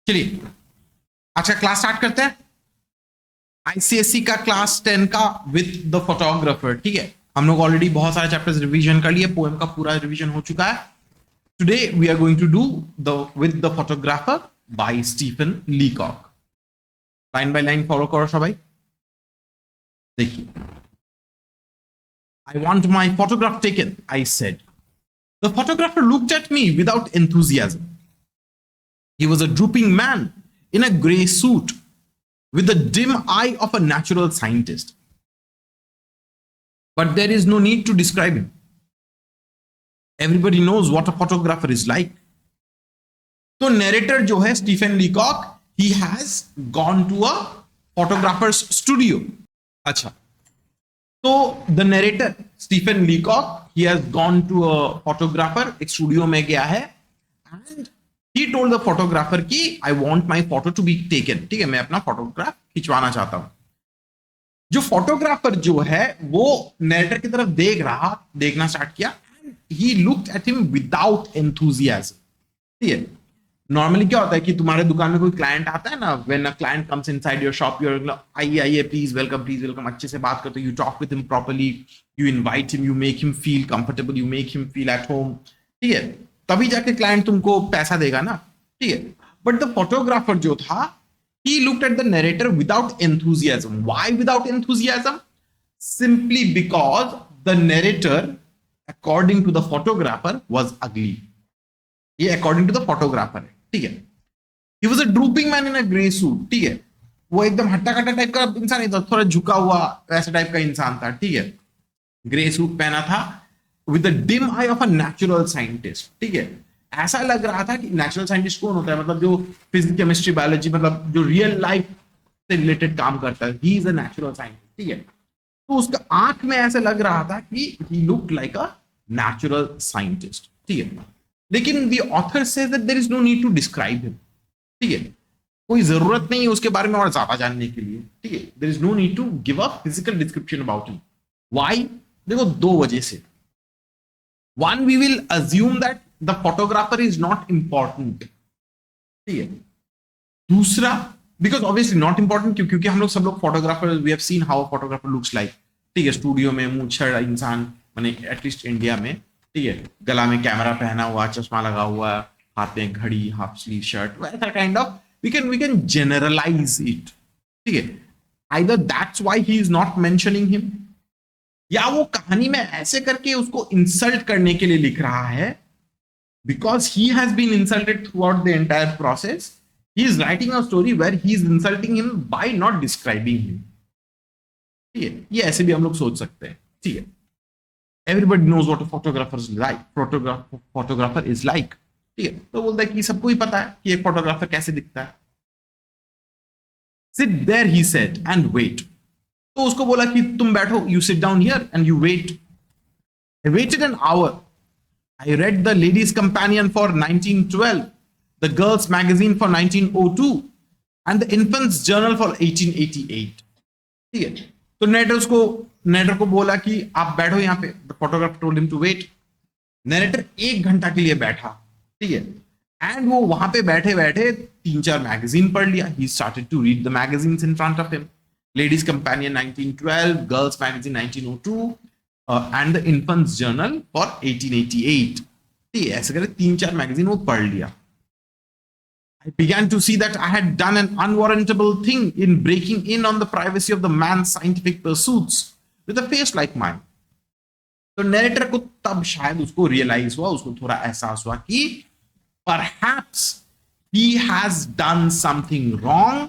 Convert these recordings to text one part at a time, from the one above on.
चलिए अच्छा class start करते हैं। आईसीएससी का क्लास 10 का विद द फोटोग्राफर। ठीक है, हम लोग ऑलरेडी बहुत सारे चैप्टर्स रिवीजन कर लिए, पोएम का पूरा रिवीजन हो चुका है। Today we are going to do the with the photographer by Stephen Leacock. Line by line follow करो सबाई। देखिए, I want my photograph taken, I said. The photographer looked at me without enthusiasm. He was a drooping man in a grey suit with the dim eye of a natural scientist. But there is no need to describe him. Everybody knows what a photographer is like. So narrator जो है Stephen Leacock, he has gone to a photographer's studio. अच्छा, तो the narrator Stephen Leacock, he has gone to a photographer, एक studio में गया है, and he told the photographer कि I want my photo to be taken. ठीक है, मैं अपना फोटोग्राफ खिंचवाना चाहता हूं। जो फोटोग्राफर जो है वो नरेटर की तरफ देखना स्टार्ट किया, and he looked at him without enthusiasm. ठीक है, नॉर्मली क्या होता है कि तुम्हारे दुकान में कोई क्लाइंट आता है ना, when a client comes inside your shop, your आइए प्लीज वेलकम, अच्छे से बात करते हो, you talk with him properly, you invite him, you make him feel comfortable, you make him feel at home. ठीक है, तभी जाके क्लाइंट तुमको पैसा देगा ना। ठीक है, बट द फोटोग्राफर जो था, he looked at the narrator without enthusiasm. Why without enthusiasm? Simply because the narrator, according to the photographer, was ugly. ये according to the photographer है। ठीक है, he was a drooping man in a grey suit. ठीक है, वो एकदम हट्टा कट्टा type का इंसान नहीं था, थोड़ा झुका हुआ वैसा टाइप का इंसान था। ठीक है, ग्रे सूट पहना था, with the dim I of a natural scientist. ठीक है, ऐसा लग रहा था कि नेचुरल साइंटिस्ट कौन होता है, मतलब जो फिजिक्स केमिस्ट्री बायोलॉजी, मतलब जो रियल लाइफ से रिलेटेड काम करता है, he is a natural scientist. ठीक है, तो उसका आंख में ऐसा लग रहा था कि he look like a natural scientist. ठीक है, लेकिन the author says that there is no need to describe him. ठीक है, कोई जरूरत नहीं है उसके बारे में और ज्यादा जानने के लिए। ठीक है, there is no need to give a physical description about him. Why? देखो, दो वजह से। One, we will assume that the photographer is not important. ठीक है, दूसरा, बिकॉज ऑब्वियसली नॉट इंपॉर्टेंट, क्योंकि हम लोग सब लोग photographer, we have seen how photographer looks like. ठीक है, स्टूडियो में मूंछड़ इंसान, माने एटलीस्ट इंडिया में। ठीक है, गला में कैमरा पहना हुआ, चश्मा लगा हुआ, हाथ में घड़ी, हाफ स्लीव शर्ट, वैसा kind of we can generalise it. ठीक है, either that's why he is not mentioning him, या वो कहानी में ऐसे करके उसको इंसल्ट करने के लिए लिख रहा है, because he has been insulted throughout the entire process. He is writing a story where he is insulting him by not describing him. ठीक है, ये ऐसे भी हम लोग सोच सकते हैं। ठीक है, everybody knows what a photographer is like, photographer is like. ठीक है, तो बोलता है कि सबको ही पता है कि एक फोटोग्राफर कैसे दिखता है। Sit there, he said, and wait. तो उसको बोला कि तुम बैठो, you sit down here and you wait. I waited an hour. I read the Ladies' Companion for 1912, the Girls' Magazine for 1902, and the Infants' Journal for 1888. ठीक है, तो नेटर को बोला कि आप बैठो यहाँ पे। The photographer told him to wait. Narrator 1 घंटा के लिए बैठा। ठीक है, एंड वो वहां पे बैठे बैठे 3-4 मैगजीन पढ़ लिया। He started to read the magazines in front of him. Ladies' Companion 1912, Girls' Magazine 1902, and the infants journal for 1888। ठीक है, ऐसे करके 3-4 मैगजीन वो पढ़ लिया। I began to see that I had done an unwarrantable thing in breaking in on the privacy of the man's scientific pursuits with a face like mine. तो narrator को तब शायद उसको रियलाइज हुआ, उसको थोड़ा एहसास हुआ कि perhaps he has done something wrong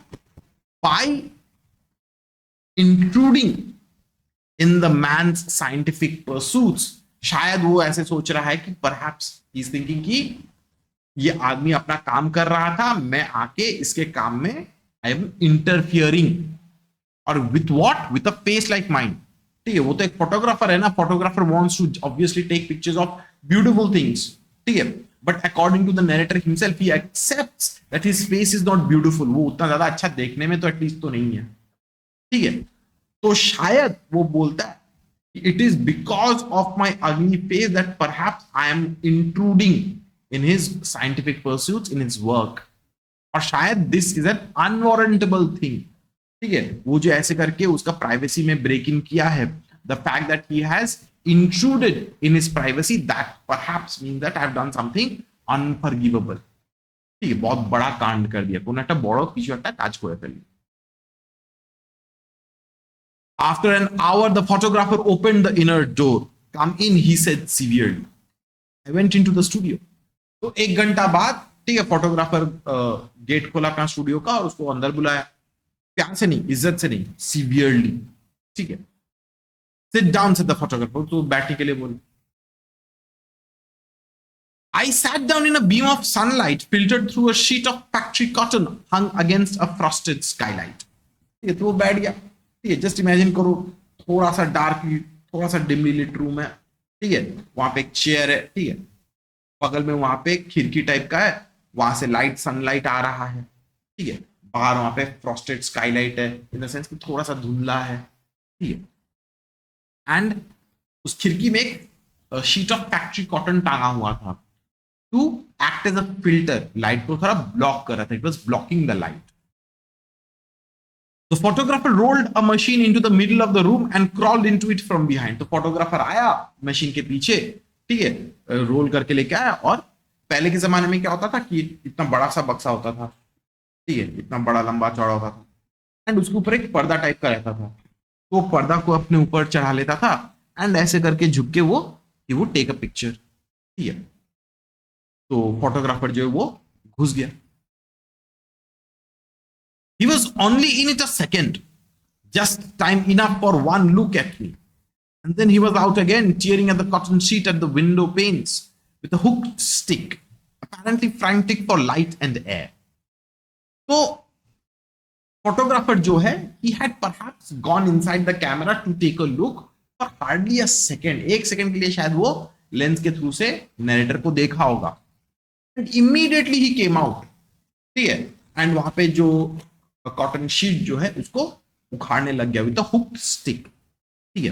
by intruding in the man's scientific pursuits. शायद वो ऐसे सोच रहा है कि perhaps he's thinking कि ये आदमी अपना काम कर रहा था, मैं आके इसके काम में I am interfering, और with what? With a face like mine. ठीक है, वो तो एक फोटोग्राफर है ना, photographer wants to obviously take pictures of beautiful things. ठीक है, but according to the narrator himself, he accepts that his face is not beautiful. वो उतना ज्यादा अच्छा देखने में तो एटलीस्ट तो नहीं है। ठीक है, तो शायद वो बोलता है it is because of my ugly face that perhaps I am intruding in his scientific pursuits, in his work. और शायद this is an unwarrantable thing, ठीक है, वो जो ऐसे करके उसका प्राइवेसी में ब्रेक इन किया है, the fact that he has intruded in his privacy, that perhaps means that I have done something unforgivable, ठीक है, बहुत बड़ा कांड कर दिया, कोन একটা বড় কিছু একটা কাজ করে ফেললি। After an hour the photographer opened the inner door, come in, he said severely. I went into the studio. तो 1 घंटा बाद, ठीक है, फोटोग्राफर गेट खोला अपना स्टूडियो का और उसको अंदर बुलाया, प्यार से नहीं, इज्जत से नहीं, सीवियरली, ठीक है। सिट डाउन से द फोटोग्राफर, तो बैठने के लिए बोले। I sat down in a beam of sunlight filtered through a sheet of factory cotton hung against a frosted skylight. ठीक है, तो वो बैठ गया, ठीक है, जस्ट इमेजिन करो थोड़ा सा डार्क, थोड़ा सा डिमली लिट रूम है, ठीक है, वहां पे एक चेयर है, ठीक है, बगल में वहां पे खिड़की टाइप का है, वहां से लाइट सनलाइट आ रहा है, ठीक है, बाहर वहां पे फ्रॉस्टेड स्काईलाइट है, इन द सेंस कि थोड़ा सा धुंधला है, ठीक है, एंड उस खिड़की में एक शीट ऑफ फैक्ट्री कॉटन टांगा हुआ था to act as a filter, light को थोड़ा ब्लॉक कर रहा था, it was blocking the light. The photographer rolled a machine into the middle of the room and crawled into it from behind. तो photographer आया मशीन के पीछे, ठीक है, रोल करके लेके आया, और पहले के जमाने में क्या होता था कि इतना बड़ा सा बक्सा होता था, ठीक है, इतना बड़ा लंबा चौड़ा होता था, एंड उसके ऊपर एक पर्दा टाइप का रहता था, तो पर्दा को अपने ऊपर चढ़ा लेता था, एंड ऐसे करके झुक के वो टेक अ पिक्चर, ठीक है। तो फोटोग्राफर जो है वो घुस गया। He was only in it a second, just time enough for one look at me. And then he was out again, tearing at the cotton sheet at the window panes with a hooked stick, apparently frantic for light and air. So, photographer जो है, he had perhaps gone inside the camera to take a look for hardly a second. 1 second के लिए शायद वो lens के through से narrator को देखा होगा. And immediately he came out. ठीक है, एंड वहां पे जो कॉटन शीट जो है उसको उखाड़ने लग गया विद अ हुक्ड स्टिक. ठीक है,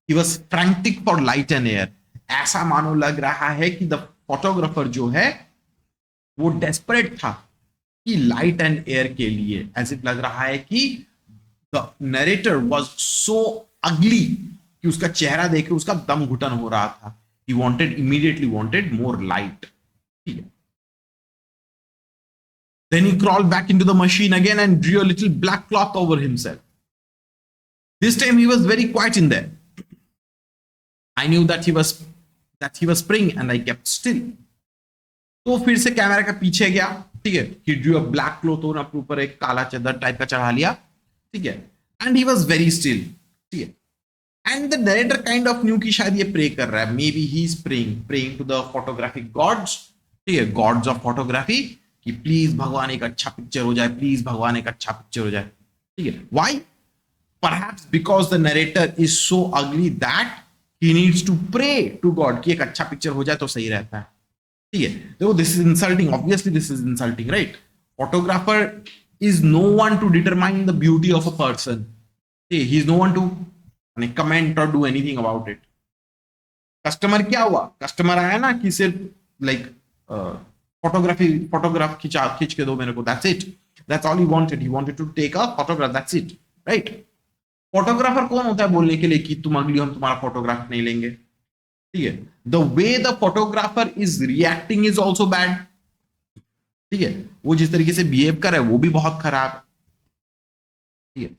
he was frantic for light and air. ऐसा मानो लग रहा है कि द फोटोग्राफर जो है वो डेस्परेट था कि लाइट एंड एयर के लिए. ऐसे लग रहा है कि द नरेटर वाज सो अगली कि उसका चेहरा देख उसका दम घुटन हो रहा था. He wanted, immediately wanted more light. ठीक है. Then he crawled back into the machine again and drew a little black cloth over himself. This time he was very quiet in there. I knew that he was praying and I kept still. तो फिर से camera का पीछे गया. ठीक है, he drew a black cloth और अपने ऊपर एक काला चादर टाइप का चढ़ा लिया. ठीक है, and he was very still. ठीक है, and the narrator kind of knew कि शायद ये प्रे कर रहा है. Maybe he is praying to the photographic gods. ठीक है, gods of photography, कि प्लीज भगवान एक अच्छा पिक्चर हो जाए, प्लीज भगवान एक अच्छा पिक्चर हो जाए. ठीक है, why? Perhaps because the narrator is so ugly that he needs to pray to God कि एक अच्छा पिक्चर हो जाए तो सही रहता है. ठीक है, देखो this is insulting, obviously this is insulting, right? Photographer is no one to determine the beauty of a person. He is no one to comment or do anything about it. Customer क्या हुआ? Customer आया ना कि सिर्फ like photograph खींच के दो मेरे को, that's it. That's all he wanted to take a photograph, that's it, right? Photographer कौन होता है बोलने के लिए कि तुम अगली हम तुम्हारा फोटोग्राफ नहीं लेंगे? ठीक है, the way the photographer is reacting is also bad. ठीक है, वो जिस तरीके से बिहेव कर रहा है वो भी बहुत खराब. ठीक है,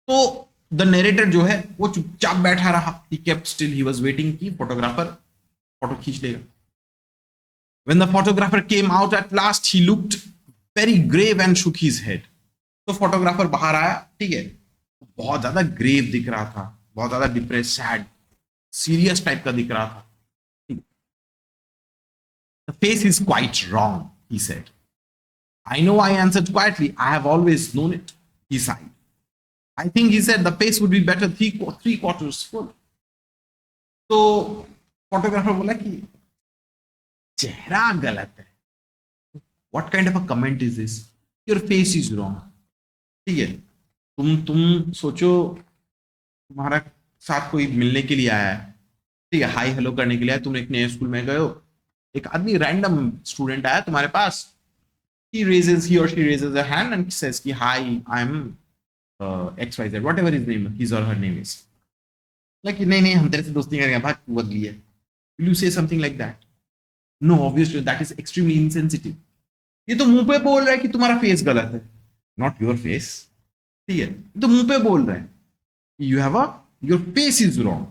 तो द नरेटर जो है वो चुपचाप बैठा रहा. He kept still, he was waiting कि फोटोग्राफर फोटो खींच लेगा. When the photographer came out at last, he looked very grave and shook his head. तो फोटोग्राफर बाहर आया. ठीक है, बहुत ज्यादा ग्रेव दिख रहा था, बहुत ज्यादा डिप्रेस, सैड, सीरियस टाइप का दिख रहा था. The face is quite wrong, he said. I know, I answered quietly. I have always known it, he sighed. I think, he said, the face would be better three quarters full. तो photographer बोला कि चेहरा गलत है. What kind of a comment is this? Your face is wrong. ठीक है, तुम सोचो तुम्हारा साथ कोई मिलने के लिए आया है. ठीक है, हाई हेलो करने के लिए आया. तुम एक नए स्कूल में गए हो, एक आदमी रैंडम स्टूडेंट आया तुम्हारे पास, he or she raises a hand and says ki hi, I'm XYZ, whatever his or her name is. Like नहीं नहीं हम तेरे से दोस्ती करेंगे, भाग तू अगली है. Will you say something like that? No, obviously that is extremely insensitive. ये तो मुंह पे बोल रहा है कि तुम्हारा फेस गलत है, नॉट योर फेस. ठीक है, तो मुंह पे बोल रहा है you have a your face is wrong.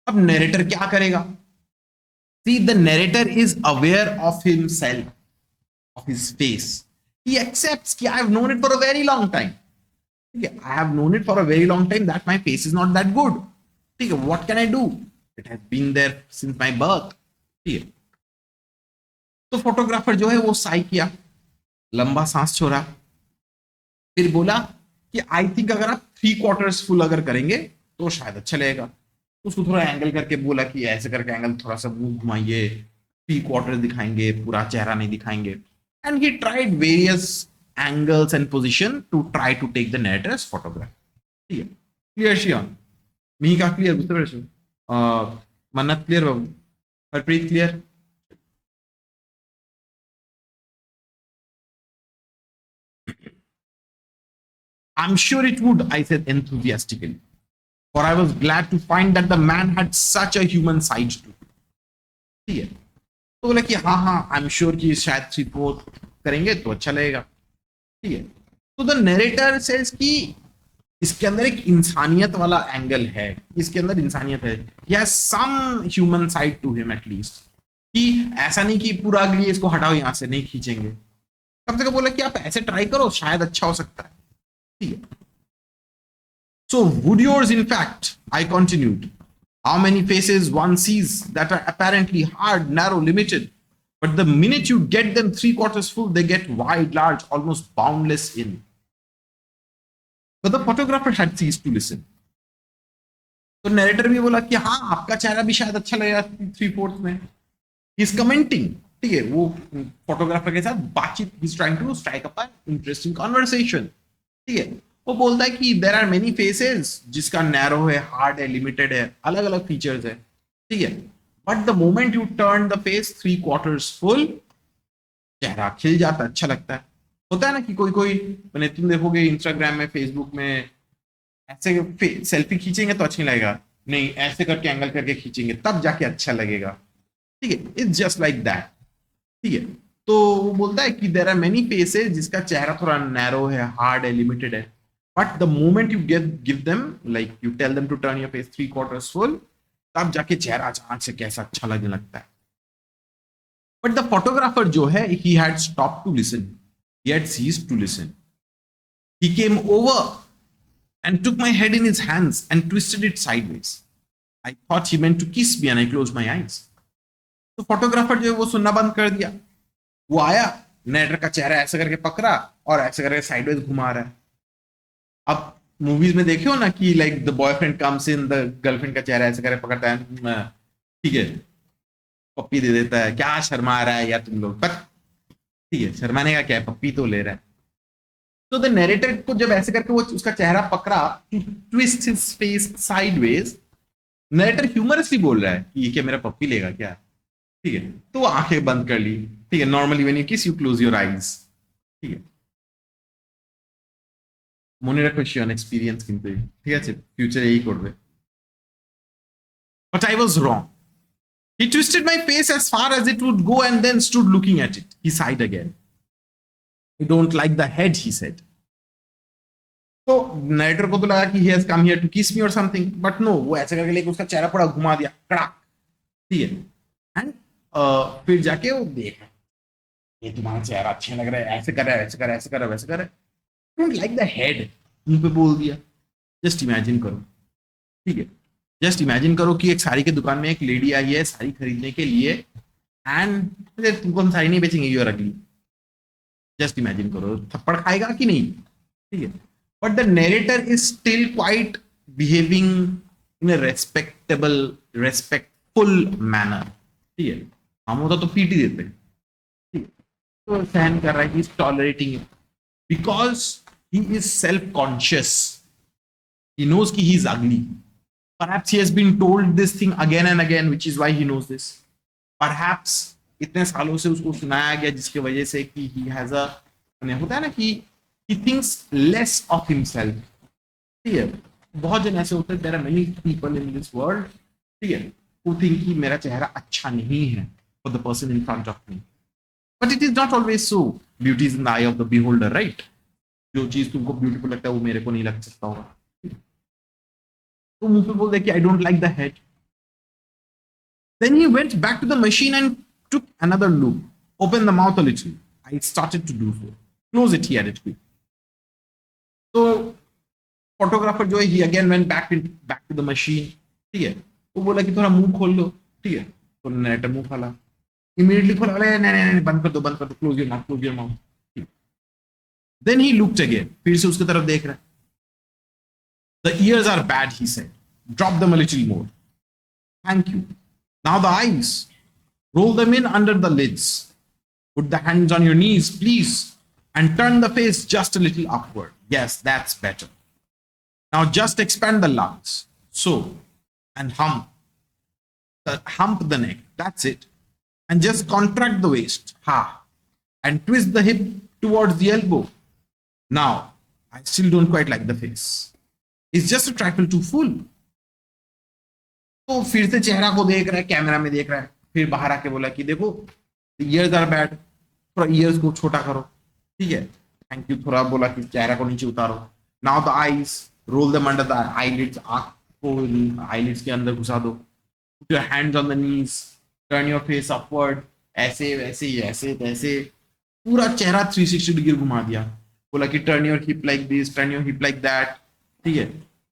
अब नरेटर क्या करेगा? See the narrator is aware of himself, of his face. He accepts कि I have known it for a very long time. ठीक है, I have known it for a very long time that my face is not that good. ठीक है, what can I do? It has been there since my birth. ठीक है, तो photographer जो है वो साई किया, लंबा सांस छोड़ा, फिर बोला कि आई थिंक अगर आप 3/4 फुल अगर करेंगे तो शायद अच्छा लगेगा. तो उसको थोड़ा एंगल करके बोला कि ऐसे करके एंगल थोड़ा सा मुंह घुमाइए, 3/4 दिखाएंगे, पूरा चेहरा नहीं दिखाएंगे. And he tried various angles and position to try to take the narrator's photograph. ठीक है, क्लियर शियान? मिहिका क्लियर? বুঝতে পেরেছো? मन्नत क्लियर? बाबू Harpreet clear? I'm sure it would, I said enthusiastically, for I was glad to find that the man had such a human side too. ठीक है, तो बोला कि हाँ हाँ आई एम श्योर कि शायद 3/4 करेंगे तो अच्छा लगेगा. ठीक है, तो द नरेटर सेज कि इसके अंदर एक इंसानियत वाला एंगल है, इसके अंदर इंसानियत है, या some human side to him at least. कि ऐसा नहीं कि पूरा अगली इसको हटाओ यहां से, नहीं खींचेंगे. कम से कम बोला कि आप ऐसे ट्राई करो, शायद अच्छा हो सकता है. So would yours, in fact, I continued. How many faces one sees that are apparently hard, narrow, limited, but the minute you get them 3/4 full, they get wide, large, almost boundless in. But the photographer had ceased to listen. तो narrator भी बोला कि हाँ आपका चेहरा भी शायद अच्छा लगेगा 3/4 में. He's commenting. ठीक है, वो फोटोग्राफर के साथ बातचीत, he's trying to strike up an interesting conversation. ठीक है, वो बोलता है कि देयर आर मेनी फेसेस जिसका नैरो है, हार्ड है, लिमिटेड है, अलग अलग फीचर्स है. ठीक है, but the moment U turn the face 3/4 full, चेहरा खिल जाता है, अच्छा लगता है. होता है ना कि कोई कोई मैंने, तुम देखोगे इंस्टाग्राम में, फेसबुक में, ऐसे सेल्फी खींचेंगे तो अच्छा नहीं लगेगा, नहीं ऐसे करके एंगल करके खींचेंगे तब जाके अच्छा लगेगा. ठीक है, इट्स जस्ट लाइक दैट. ठीक है, तो वो बोलता है कि देयर आर मेनी फेसेस जिसका चेहरा थोड़ा नैरो है, हार्ड है, लिमिटेड है, but the moment you give them, like you tell them to turn your face 3/4 full, तब जाके चेहरा अचानक से कैसा अच्छा लगने लगता है. बट द फोटोग्राफर जो है, he had stop to listen, he had ceased to listen. He came over and took my head in his hands and twisted it sideways. I thought he meant to kiss me and I closed my eyes. तो photographer जो है वो सुनना बंद कर दिया. वो आया, नरेटर का चेहरा ऐसे करके पकड़ा और ऐसे करके साइडवेज घुमा रहा है. अब मूवीज में देखे हो ना कि like the boyfriend comes in, the girlfriend का चेहरा ऐसे करके पकड़ता है, ठीक है, पप्पी दे देता है, क्या शर्मा रहा है या तुम लोग, पर ठीक है शर्माने का क्या है, पप्पी तो ले रहा है. तो द नरेटर को जब ऐसे करके वो उसका चेहरा पकड़ा, to twist his face sideways, narrator humorously बोल रहा है कि ये क्या मेरा पप्पी लेगा क्या. ठीक है, तो आंखें बंद कर ली. ठीक है, नॉर्मली व्हेन यू किस यू क्लोज योर आईज. ठीक है, মনে রাখো শিওন এক্সপেরিয়েন্স কিন্তু, ঠিক আছে, ফিউচারে এই করবে. But I was wrong. He twisted my face as far as it would go and then stood looking at it. He sighed again. I don't like the head, he said. तो narrator को तो लगा कि he has come here to kiss me or something, but no, वो ऐसे करके लेके उसका चेहरा पूरा घुमा दिया, कड़ाक. ठीक है, एंड फिर जाके वो देखा, ये तुम्हारा चेहरा अच्छा लग रहा है, ऐसे कर रहा है, ऐसे कर रहा है, ऐसे कर रहा है, वैसे कर रहा है. डोंट लाइक द हेड, मुंह पे बोल दिया. जस्ट इमेजिन करो. ठीक है, जस्ट इमेजिन करो कि एक साड़ी की दुकान में एक लेडी आई है साड़ी खरीदने के लिए, एंड तुमको हम साड़ी नहीं बेचेंगे, you are ugly. Just imagine करो, थप्पड़ खाएगा कि नहीं. ठीक है, but the narrator is still quite behaving in a respectful manner. ठीक है, हम होता तो पीट ही देते. ठीक है, तो सहन कर रहा है, he is tolerating it because he is self-conscious. He knows कि he is ugly. Perhaps he has been told this thing again and again, which is why he knows this. Perhaps इतने सालों से उसको सुनाया गया जिसकी वजह से कि ही हैज अ, होता है ना कि he thinks less of himself. ठीक है, बहुत जन ऐसे होते हैं, there are many people in this world, ठीक है, हु थिंक कि मेरा चेहरा अच्छा नहीं है for the person in front of me, but it is not always so. Beauty is in the I of the beholder, right? जो चीज तुमको ब्यूटीफुल लगता है वो मेरे को नहीं लग सकता होगा। तो मुंह पे बोल दे कि आई don't like the head. Then he went back to the machine and took another look. Open the mouth a little. I started to do so. Close it, he added quick. So photographer जो है he again went back to the machine. ठीक है, वो बोला कि थोड़ा मुंह खोल लो। ठीक है, तो नरेटर मुंह खोला, इमीडिएटली खोला, अरे नहीं नहीं नहीं, बंद कर दो, close your mouth, close your mouth. Then he looked again, फिर से उसकी तरफ देख रहा है। The ears are bad, he said. Drop them a little more. Thank you. Now the eyes. Roll them in under the lids. Put the hands on your knees, please. And turn the face just a little upward. Yes, that's better. Now just expand the lungs. So. And hump the neck. That's it. And just contract the waist. Ha. And twist the hip towards the elbow. Now, I still don't quite like the face. It's just a trifle too full. तो फिर से चेहरा को देख रहा है, camera में देख रहा है, फिर बाहर आके बोला कि देखो ईयर्स आर बैड, थोड़ा ईयर्स को छोटा करो। ठीक है, थैंक यू, थोड़ा बोला कि चेहरा को नीचे उतारो। Now the eyes, roll them under the eyelids, आंख को आईलिड्स के अंदर घुसा दो। Put your hands on the knees, turn your face upward, ऐसे वैसे ऐसे तैसे, पूरा चेहरा 360 डिग्री घुमा दिया। बोला कि turn your hip like this, turn your hip like that. ठीक है,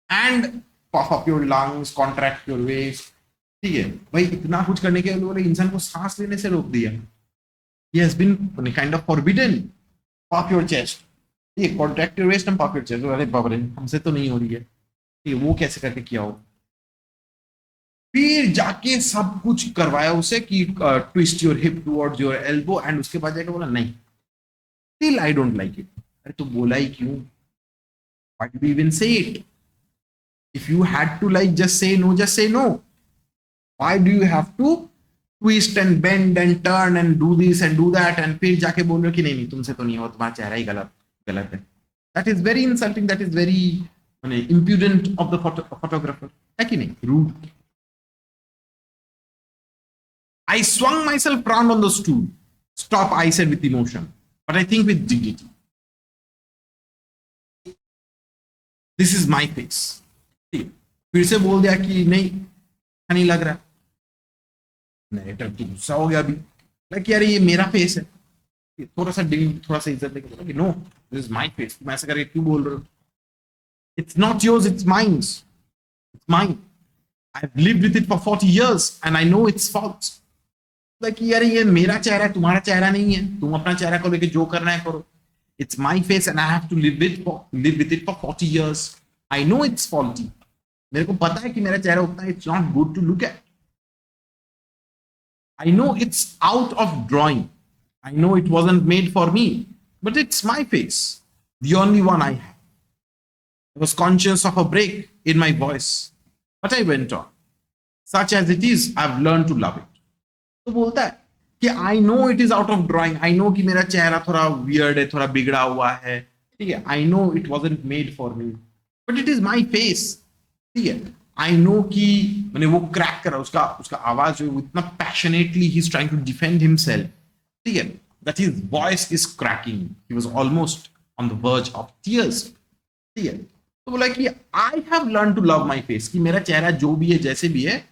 and puff up your lungs, contract your waist। ठीक है भाई, इतना कुछ करने के लिए इंसान को सांस लेने से रोक दिया। He has been kind of forbidden। Puff your chest, ये contract your waist and puff your chest। अरे बाप रे, हमसे तो नहीं हो रही है। ठीक है, वो कैसे करके किया हो? फिर जाके सब कुछ करवाया उसे कि twist your hip towards your elbow, and उसके बाद जाके बोला नहीं, still I don't like it. अरे तो बोला ही क्यों? Why did you even say it? If you had to like just say no, just say no. Why do you have to twist and bend and turn and do this and do that and फिर जाके बोल रहे हो कि नहीं नहीं तुमसे तो नहीं हो, तुम्हारा चेहरा ही गलत गलत है? That is very insulting. That is very impudent of the photographer. है कि नहीं? Rude. I swung myself round on the stool. Stop, I said with emotion, but I think with dignity. This is my face. फिर से बोल दिया कि नहीं, नहीं लग रहा। नरेटर तो गुस्सा हो गया अभी, लाइक यार ये मेरा फेस है। थोड़ा सा इज्जत लेके बोला कि no, this is my face. तुम ऐसा करके क्यों बोल रहे हो? It's not yours, it's mine, it's mine. I have lived with it for 40 years and I know its faults। लाइक यार ये मेरा चेहरा है, तुम्हारा चेहरा नहीं है। तुम अपना चेहरा को लेके जो करना है करो। It's my face and I have to live with it for 40 years। I know it's faulty। मेरे को पता है कि मेरा चेहरा उतना, it's not good to look at. I know it's out of drawing, I know it wasn't made for me, but it's my face, the only one I have. I was conscious of a break in my voice, but I went on. Such as it is, I've learned to love it। तो बोलता है कि आई know it is out of drawing, I no कि मेरा चेहरा थोड़ा weird है, थोड़ा बिगड़ा हुआ है। ठीक है, आई know it wasn't made for me, but it is my face. ठीक है, आई नो कि मैंने वो क्रैक करा, उसका आवाज जो इतना passionately he is trying to defend himself. ठीक है, that his voice is cracking, he was almost on the verge of tears. ठीक है, तो बोला कि I have learn to love my face, कि मेरा चेहरा जो भी है जैसे भी है,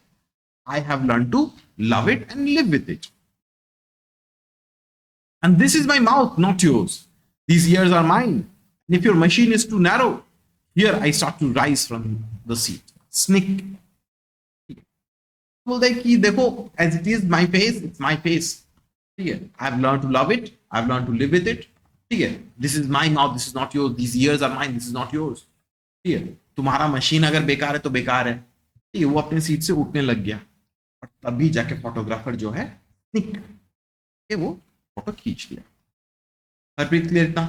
I have learn to love it and live with it. And this is my mouth, not yours. These ears are mine. And if your machine is too narrow, here I start to rise from the seat. Snick. बोलते हैं कि देखो, as it is my face, it's my face। ठीक है, I have learned to love it, I have learned to live with it। ठीक है, this is my mouth, this is not yours, these ears are mine, this is not yours। ठीक है, तुम्हारा machine अगर बेकार है तो बेकार है। ठीक है, वो अपने सीट से उठने लग गया, और तभी जाके फोटोग्राफर जो है वो फोटो खींच लिया। हरप्रीत क्लियर? इतना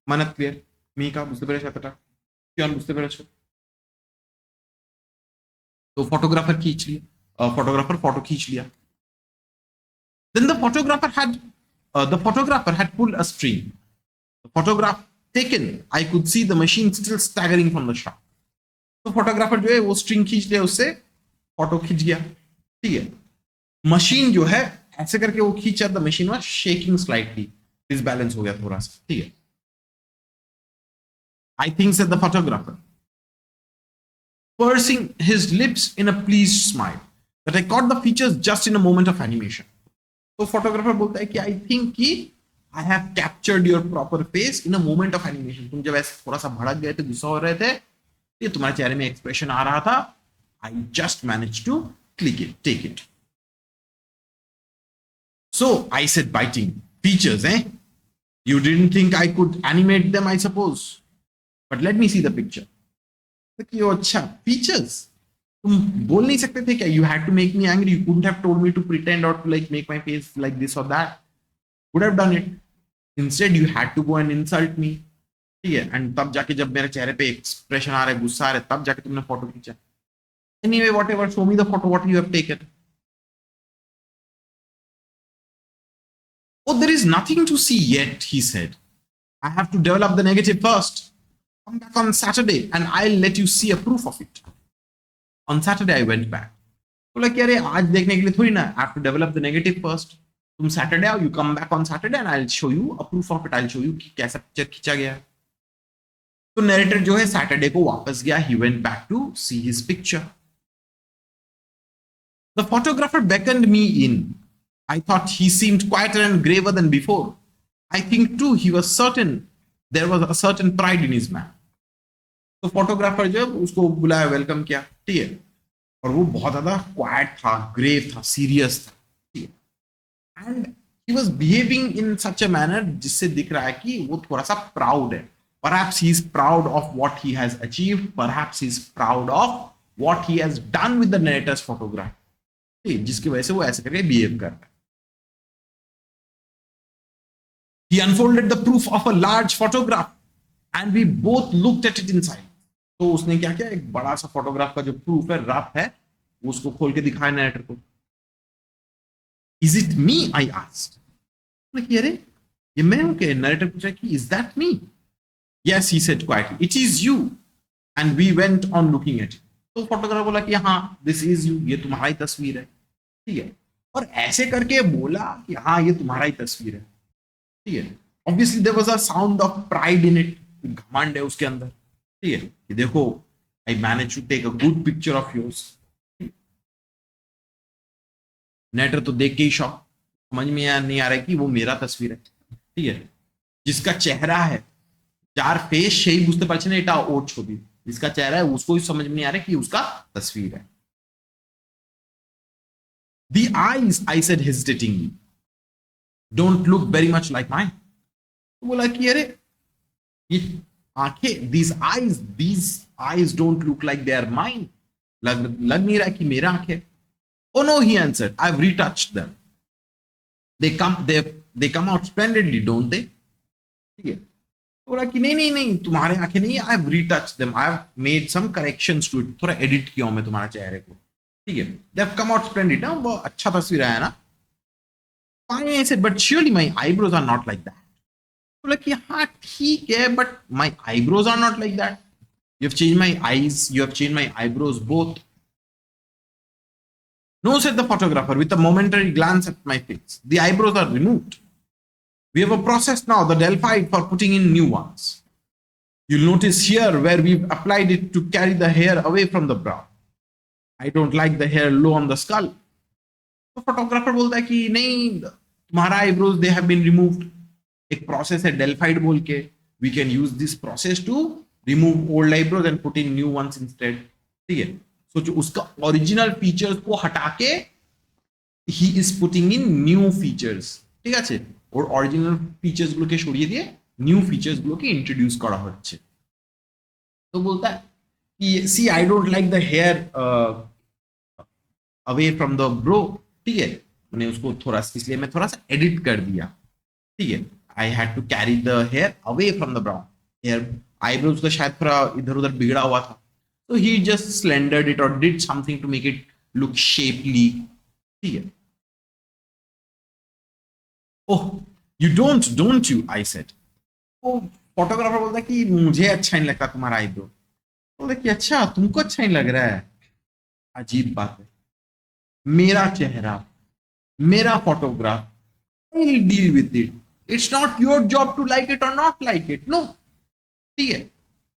मनत क्लियर? मीका बुझতে পেরেছ এতটা? কিয়ন বুঝতে পেরেছ? तो फोटोग्राफर खींच लिया, फोटोग्राफर फोटो खींच लिया। Then the photographer had pulled a string. The photograph taken, I could see the machine still staggering from the shot. तो फोटोग्राफर जो है वो स्ट्रिंग खींच लिया, उससे फोटो खींच गया, ठीक है. मशीन जो है ऐसे करके वो खींचा, the machine was shaking slightly, disbalance हो गया थोड़ा सा, ठीक है. I think said the photographer, pursing his lips in a pleased smile, that I caught the features just in a moment of animation. तो फोटोग्राफर बोलता है कि आई थिंक कि I have captured your proper face in a moment of animation. तुम जब ऐसे थोड़ा सा भड़क गए थे, गुस्सा हो रहे थे, ये तुम्हारे चेहरे में एक्सप्रेशन आ रहा था. I just manage to click it, take it. So I said, biting features, You didn't think I could animate them, I suppose. But let me see the picture. कि अच्छा, features. तुम बोल नहीं सकते थे क्या? You had to make me angry. You couldn't have told me to pretend or to like make my face like this or that. Would have done it. Instead, you had to go and insult me. ठीक है. And तब जाके जब मेरे चेहरे पे expression आ रहा है, गुस्सा आ रहा है, तब जाके तुमने फोटो खींचा. Anyway, whatever. Show me the photo. What you have taken. Oh, there is nothing to see yet, he said. I have to develop the negative first. Come back on Saturday and I'll let you see a proof of it. On Saturday, I went back. बोला कि अरे आज देखने के लिए थोड़ी ना, I have to develop the negative first. तुम Saturday आओ, you come back on Saturday and I'll show you a proof of it. I'll show you कि कैसा पिक्चर खींचा गया. तो नरेटर जो है सैटरडे को वापस गया. He went back to see his picture. The photographer beckoned me in. I thought he seemed quieter and graver than before. I think too he was certain there was a certain pride in his man. तो photographer जब उसको बुलाया, welcome किया, ठीक है, और वो बहुत ज्यादा क्वाइट था, ग्रेव था, सीरियस था, ठीक है. And he was behaving in such a manner जिससे दिख रहा है कि वो थोड़ा सा प्राउड है. Perhaps he is proud of what he has achieved. Perhaps he is proud of what he has done with the narrator's photograph. जिसकी वजह से वो ऐसे करके बिहेव कर रहा है. He unfolded the proof of a large photograph and we both looked at it in silence. तो उसने क्या किया, एक बड़ा सा फोटोग्राफ का जो प्रूफ है, रफ है, उसको खोल के दिखाया नरेटर को. Is it me? I asked. अरे ये मैं हूं क्या? नरेटर पूछा कि is that me? Yes, he said quietly. It is you. And we went on looking at it. तो फोटोग्राफर बोला कि हाँ, this is you. ये तुम्हारी तस्वीर है, ठीक है. और ऐसे करके बोला कि हाँ ये तुम्हारा ही तस्वीर है, ठीक है. Obviously there was a sound of pride in it. घमंड है उसके अंदर, ठीक है, कि देखो I manage to take a good picture of yours. Narrator तो देख के ही शॉक, समझ में नहीं आ रहा है कि वो मेरा तस्वीर है, ठीक है. जिसका चेहरा है, যার ফেস সেই বুঝতে পারছে না এটা ওর ছবি, जिसका चेहरा है उसको ही समझ में नहीं आ रहा है कि उसका तस्वीर है. The eyes, I said hesitatingly, don't look very much like mine. तो बोला कि अरे ये आंखें, these eyes don't look like they are mine. लग नहीं रहा कि मेरा आंखें. Oh no, he answered, I've retouched them. They come out splendidly, don't they? ठीक है. बोला कि नहीं तुम्हारे आंखें नहीं, I have retouched them, I have made some corrections to it, थोड़ा एडिट किया हूं मैं तुम्हारे चेहरे को, ठीक है. They have come out splendid, ना वो अच्छा तस्वीर आया ना. Fine, I said, but surely my eyebrows are not like that. बोला कि हाँ ठीक है, but my eyebrows are not like that. You have changed my eyes, you have changed my eyebrows both. No, said the photographer with a momentary glance at my face. The eyebrows are removed. We have a process now, the Delphi, for putting in new ones. You'll notice here where we've applied it to carry the hair away from the brow. I don't like the hair low on the skull. तो photographer बोलता है कि नहीं, तुम्हारा eyebrows they have been removed. एक process है डेल्फाइड बोल के, we can use this process to remove old eyebrows and put in new ones instead, ठीक है. सो जो उसका ओरिजिनल फीचर्स को हटा के he is putting in new features, ঠিক আছে. ওর অরিজিনাল ফিচার্স গুলোকে সরিয়ে দিয়ে নিউ ফিচার্স গুলোকে ইন্ট্রোডিউস করা হচ্ছে. তো বলতা है कि see I don't like the hair away from the brow, ठीक है. मैंने उसको थोड़ा, इसलिए मैं थोड़ा सा एडिट कर दिया, ठीक है. I had to carry the hair away from the brow. Hair eyebrows का शायद थोड़ा इधर उधर बिगड़ा हुआ था, तो ही जस्ट स्लेंडर्ड इट और did something to make it look shapely, ठीक है. Oh you don't you, I said. वो फोटोग्राफर बोलता है कि मुझे अच्छा नहीं लगता तुम्हारा आईब्रो। बोलता कि अच्छा तुमको अच्छा नहीं लग रहा है, अजीब बात है, मेरा चेहरा, मेरा photograph, I deal with it, it's not your job to like it और नॉट लाइक इट, नो। ठीक है,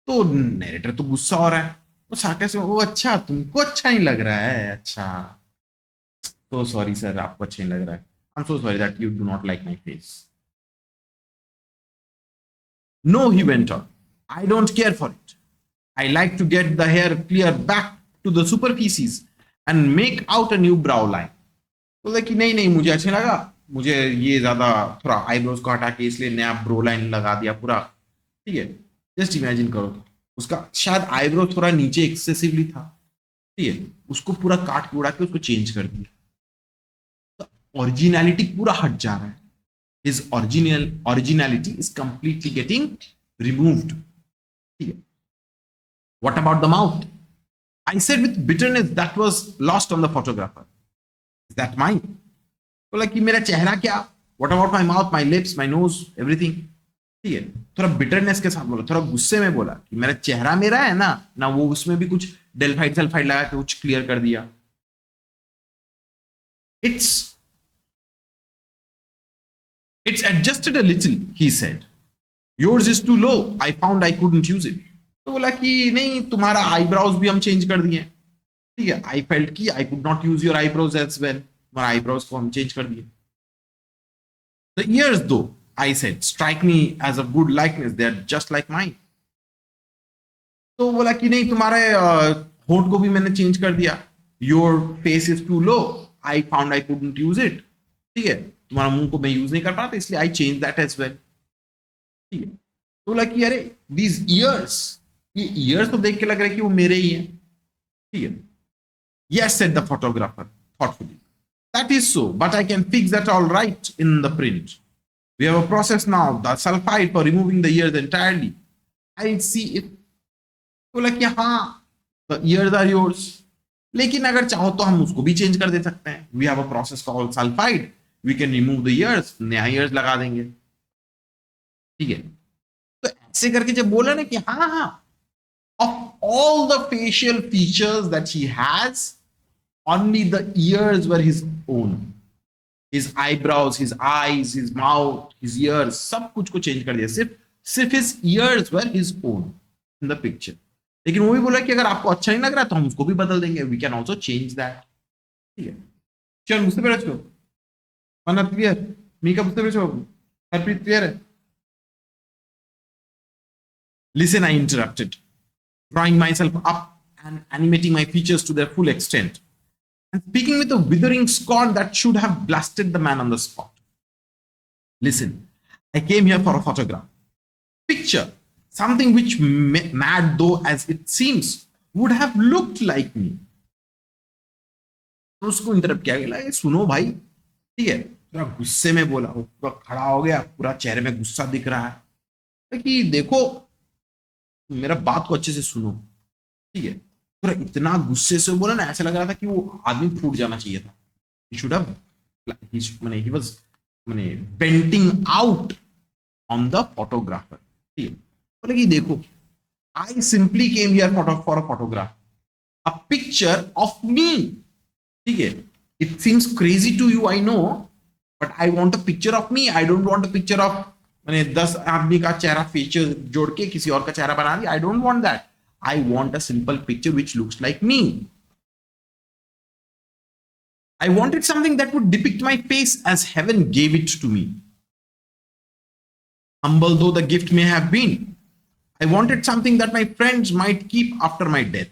तो नरेटर तो गुस्सा हो रहा है, वो साके से वो अच्छा तुमको अच्छा नहीं लग रहा है, अच्छा तो सॉरी सर आपको अच्छा नहीं लग रहा है, I am so sorry that you do not like my face. No, he went on. I don't care for it. I like to get the hair clear back to the superficies and make out a new brow line. बोला कि नहीं नहीं मुझे अच्छा लगा, मुझे ये ज्यादा थोड़ा आईब्रोज को हटा के इसलिए नया ब्रो लाइन लगा दिया पूरा। ठीक है, जस्ट इमेजिन करो, उसका शायद आईब्रो थोड़ा नीचे एक्सेसिवली था, ठीक है, उसको पूरा काट के उड़ा के उसको चेंज कर दिया, तो ओरिजिनलिटी पूरा हट जा रहा है। His originality is completely getting removed. What about the mouth? I said with bitterness that was lost on the photographer. Is that mine? बोला कि मेरा चेहरा क्या? What about my mouth, my lips, my nose, everything? ठीक है, थोड़ा bitterness के साथ बोला, थोड़ा गुस्से में बोला कि मेरा चेहरा मेरा है ना, ना वो उसमें भी कुछ डेल्फाइड सल्फाइड लगा के कुछ क्लियर कर दिया। It's adjusted a little, he said. Yours is too low. I found I couldn't use it. तो बोला कि नहीं तुम्हारा आईब्राउज भी हम चेंज कर दिए। ठीक है, आई फेल्ट कि I could not use your eyebrows as well, तुम्हारा आईब्रोज को हम चेंज कर दिए। The ears though, I said, strike me as a good likeness. They are just like mine. तो बोला कि नहीं तुम्हारे होंठ को भी मैंने चेंज कर दिया। Your face is too low. I found I couldn't use it. ठीक है, तुम्हारा मुंह को मैं यूज नहीं कर पा था इसलिए I change that as well. ठीक है, तो बोला कि अरे दीज ईयर्स, ये ईयर्स तो देख के लग रहा है कि वो मेरे ही हैं। ठीक है, yes said the photographer thoughtfully, that is so, but I can fix that all right in the print. We have a process now, the sulfide, for removing the ears entirely. I'll see if, बोला कि हाँ the ears are yours, लेकिन अगर चाहो तो हम उसको भी चेंज कर दे सकते हैं। We have a process called sulfide, we can remove the ears, नया ears लगा देंगे। ठीक है, तो ऐसे करके जब बोला ना कि हाँ हाँ, of all the facial features that he has, only the ears were his own. His eyebrows, his eyes, his mouth, his ears, सब कुछ को चेंज कर दिया, सिर्फ his ears were his own in the picture. लेकिन वो भी बोला कि अगर आपको अच्छा नहीं लग रहा तो हम उसको भी बदल देंगे, we can also change that. ठीक है, चल बुझতে পেরেছো? মানা ক্লিয়ার? মিকা বুঝতে পেরেছো? হরপ্রীত ক্লিয়ার है? Listen, I interrupted, drawing myself up and animating my features to their full extent, and speaking with a withering scorn that should have blasted the man on the spot. Listen, I came here for a photograph. Picture, something which, mad though as it seems, would have looked like me. तो उसको interrupt किया गया, सुनो भाई, ठीक है, पूरा गुस्से में बोला, वो पूरा खड़ा हो गया, पूरा चेहरे में गुस्सा दिख रहा है कि देखो मेरा बात को अच्छे से सुनो। ठीक है, पूरा इतना गुस्से से बोला ना, ऐसा लग रहा था कि वो आदमी फूट जाना चाहिए था। he should have, he was venting out on the photographer। ठीक है, बोले कि देखो I simply came here for a photograph, a picture of me। ठीक है, it seems crazy to you, I know, but I want a picture of me. I don't want a picture of 10 आदमी का चेहरा feature जोड़ के किसी और का चेहरा बना दिया। I don't want that. I want a simple picture which looks like me. I wanted something that would depict my face as heaven gave it to me. Humble though the gift may have been, I wanted something that my friends might keep after my death,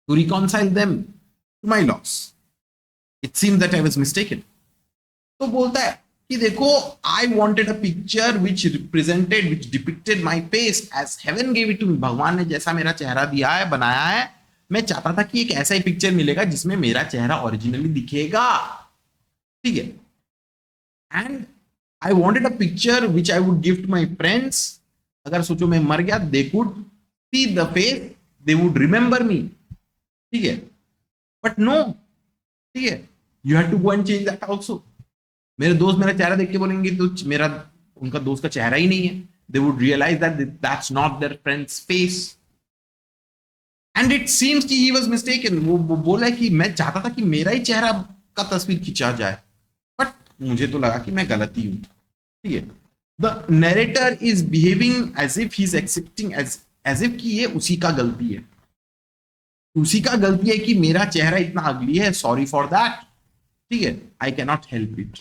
to reconcile them to my loss. It seems that I was mistaken. तो बोलता है कि देखो, I wanted a picture which represented, which depicted my face as heaven gave it to me. भगवान ने जैसा मेरा चेहरा दिया है, बनाया है, मैं चाहता था कि एक ऐसा ही पिक्चर मिलेगा जिसमें मेरा चेहरा ओरिजिनली दिखेगा। ठीक है, and I wanted a picture which I would give to my friends. अगर सोचो मैं मर गया, they could see the face, they would remember me. ठीक है, बट नो, ठीक है, you have to go and change that also. मेरे दोस्त मेरा चेहरा देख के बोलेंगे तो मेरा उनका दोस्त का चेहरा ही नहीं है. They would realize that that's not their friend's face. And it seems कि he was mistaken. वो बोला कि मैं चाहता था कि मेरा ही चेहरा का तस्वीर खिंचा जाए, बट मुझे तो लगा कि मैं गलत ही हूं. ठीक है. The narrator is behaving as if he is accepting as if कि ये उसी का गलती है. उसी का गलती है कि मेरा चेहरा इतना अगली है, सॉरी फॉर दैट. ठीक है. I can not help it.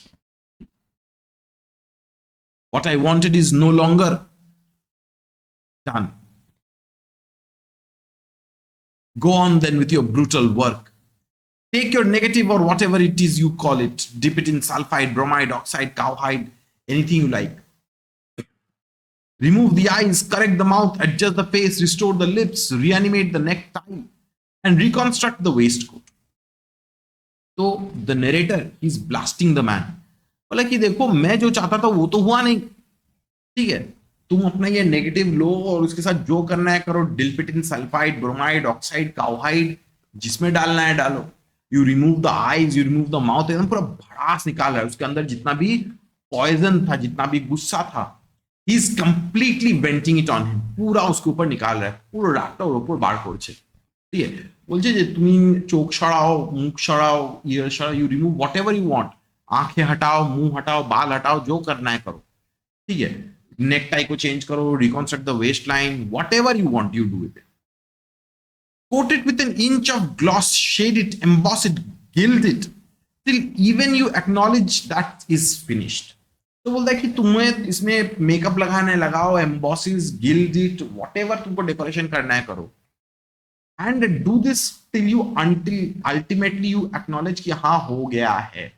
What I wanted is no longer done. Go on then with your brutal work. Take your negative or whatever it is you call it, dip it in sulfide, bromide, oxide, cowhide, anything you like. Remove the eyes, correct the mouth, adjust the face, restore the lips, reanimate the necktie, and reconstruct the waistcoat. So the narrator is blasting the man. बोला कि देखो मैं जो चाहता था वो तो हुआ नहीं. ठीक है. तुम अपना ये नेगेटिव लो और उसके साथ जो करना है करो. डिल्पिटिन सल्फाइड, ब्रोमाइड, ऑक्साइड, काउहाइड, जिसमें डालना है डालो. You remove the eyes, you remove the mouth. एकदम पूरा भड़ास निकाल रहा है. उसके अंदर जितना भी पॉइजन था, जितना भी गुस्सा था, he is completely venting it on him. पूरा उसके ऊपर निकाल रहा है. পুরো রাগটা ওর উপর বার করছে. ঠিক আছে. বলছে যে তুমি চোখ সরাও, মুখ সরাও, ইয়ার সরাও, ইউ রিমूव व्हाटएवर यू वांट. आंखें हटाओ, मुंह हटाओ, बाल हटाओ, जो करना है करो. ठीक है. नेक टाई को चेंज करो, reconstruct the waist line, whatever you want you do it. Coat it with an inch of gloss, shade it, emboss it, gild it, till even you acknowledge that is finished. तो बोलता है कि तुम्हें इसमें makeup लगाना है लगाओ, एम्बॉसिस, guild it, whatever तुमको डेकोरेशन करना है करो. And do this till you until ultimately you acknowledge कि हाँ हो गया है.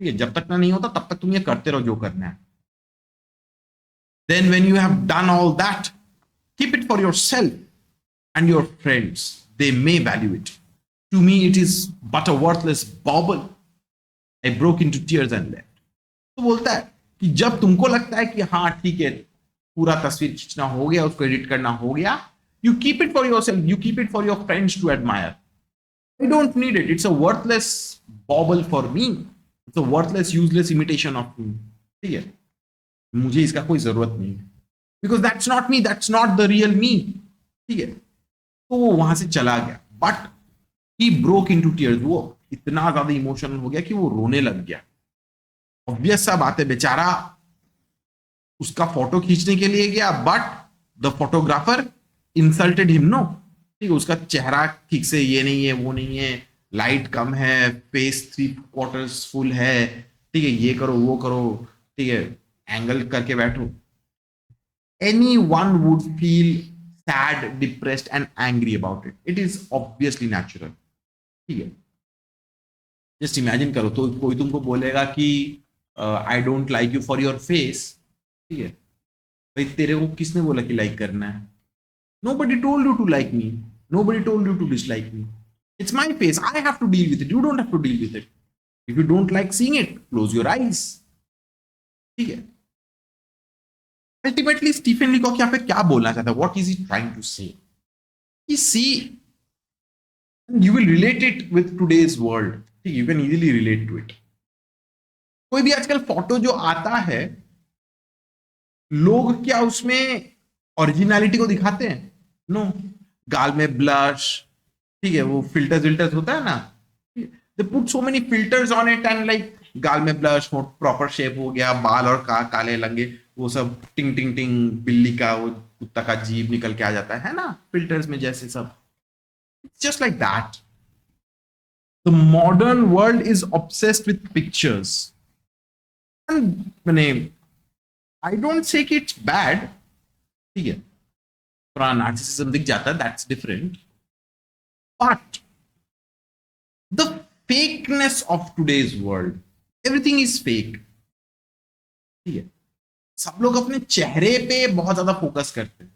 ठीक है. जब तक ना नहीं होता तब तक तुम ये करते रहो जो करना है. Then when you have done all that, keep it for yourself and your friends. They may value it. To me, it is but a worthless bauble. I broke into tears and left. तो बोलता है कि जब तुमको लगता है कि हाँ ठीक है पूरा तस्वीर खींचना हो गया, उसको एडिट करना हो गया, you keep it for yourself, you keep it for your friends to admire. I don't need it. It's a worthless bauble for me. It's a worthless, useless imitation of me. ठीक है. मुझे इसका कोई जरूरत नहीं है. Because that's not me, that's not the real me. ठीक है. तो वो वहां से चला गया. But he broke into tears. वो इतना ज्यादा इमोशनल हो गया कि वो रोने लग गया. ऑब्वियस सा बात है, बेचारा उसका फोटो खींचने के लिए गया, but the photographer insulted him. No. ठीक है. उसका चेहरा ठीक से ये नहीं है, वो नहीं है, लाइट कम है, फेस 3/4 फुल है. ठीक है. ये करो, वो करो. ठीक है. एंगल करके बैठो. Anyone would feel sad, depressed and angry about it. It is obviously natural. ठीक है. जस्ट इमेजिन करो तो कोई तुमको बोलेगा कि आई don't like you for your face. ठीक है. भाई तेरे को किसने बोला कि लाइक करना है? Nobody told you to like me. Nobody told you to dislike me. It's my face. I have to deal with it. You don't have to deal with it. If you don't like seeing it, close your eyes. ठीक है. Ultimately Stephen लीकॉक यहाँ पे क्या बोलना चाहता है? What is he trying to say? कि see you will relate it with today's world. ठीक, you can easily relate to it. कोई भी आजकल फोटो जो आता है, लोग क्या उसमें ओरिजिनलिटी को दिखाते हैं? नो. गाल में ब्लश, ठीक है, वो फिल्टर्स होता है ना, they put so many filters on it and like गाल में ब्लश, प्रॉपर शेप हो गया, बाल और काले लंगे, वो सब टिंग टिंग टिंग, बिल्ली का वो कुत्ता का जीभ निकल के आ जाता है ना फिल्टर्स में जैसे सब. Just like that the modern world is obsessed with pictures. मैंने आई डोंट से कि इट्स बैड. ठीक है, थोड़ा नार्सिसिज्म दिख जाता है, that's different. But the fakeness of today's world, everything is fake. ठीक है, सब लोग अपने चेहरे पे बहुत ज्यादा फोकस करते हैं.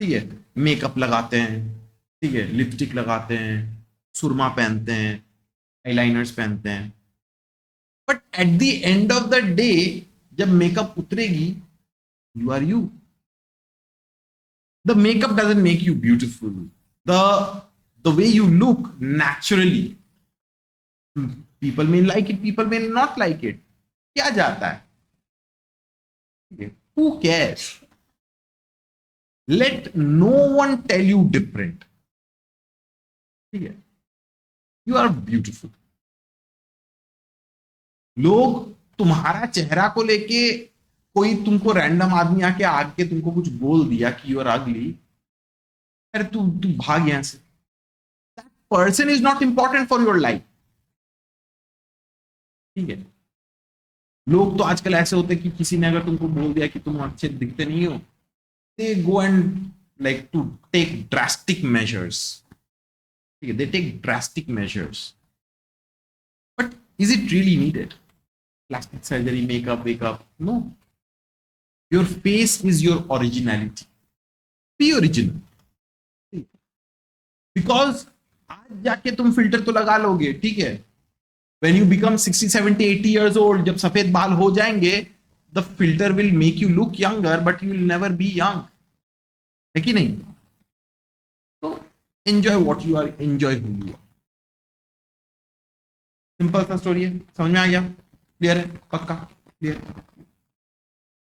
ठीक है, मेकअप लगाते हैं, ठीक है, लिपस्टिक लगाते हैं, सुरमा पहनते हैं, आईलाइनर्स पहनते हैं. But at the end of the day जब मेकअप उतरेगी, you are you. The makeup doesn't make you beautiful. The way you look naturally, people may like it, people may not like it. क्या जाता है? Who cares? Let no one tell you different. ठीक है, you are beautiful. लोग तुम्हारा चेहरा को लेके, कोई तुमको रैंडम आदमी आके आके तुमको कुछ बोल दिया कि यू आर अगली, अरे तू तू भाग यहां से. That person is not important for your life. ठीक है, लोग तो आजकल ऐसे होते हैं कि किसी ने अगर तुमको बोल दिया कि तुम अच्छे दिखते नहीं हो, they go and like to take drastic measures. ठीक है, they take drastic measures. But is it really needed? Plastic surgery, makeup, wake up? No. Your face is your originality. Be original. Because आज जाके तुम filter तो लगा लोगे, ठीक है. When you become 60, 70, 80 years old, जब सफेद बाल हो जाएंगे, the filter will make you look younger, but you will never be young. है कि नहीं? तो enjoy what you are, enjoy who you are. Simple सा स्टोरी है, समझ में आ गया? क्लियर है? पक्का क्लियर?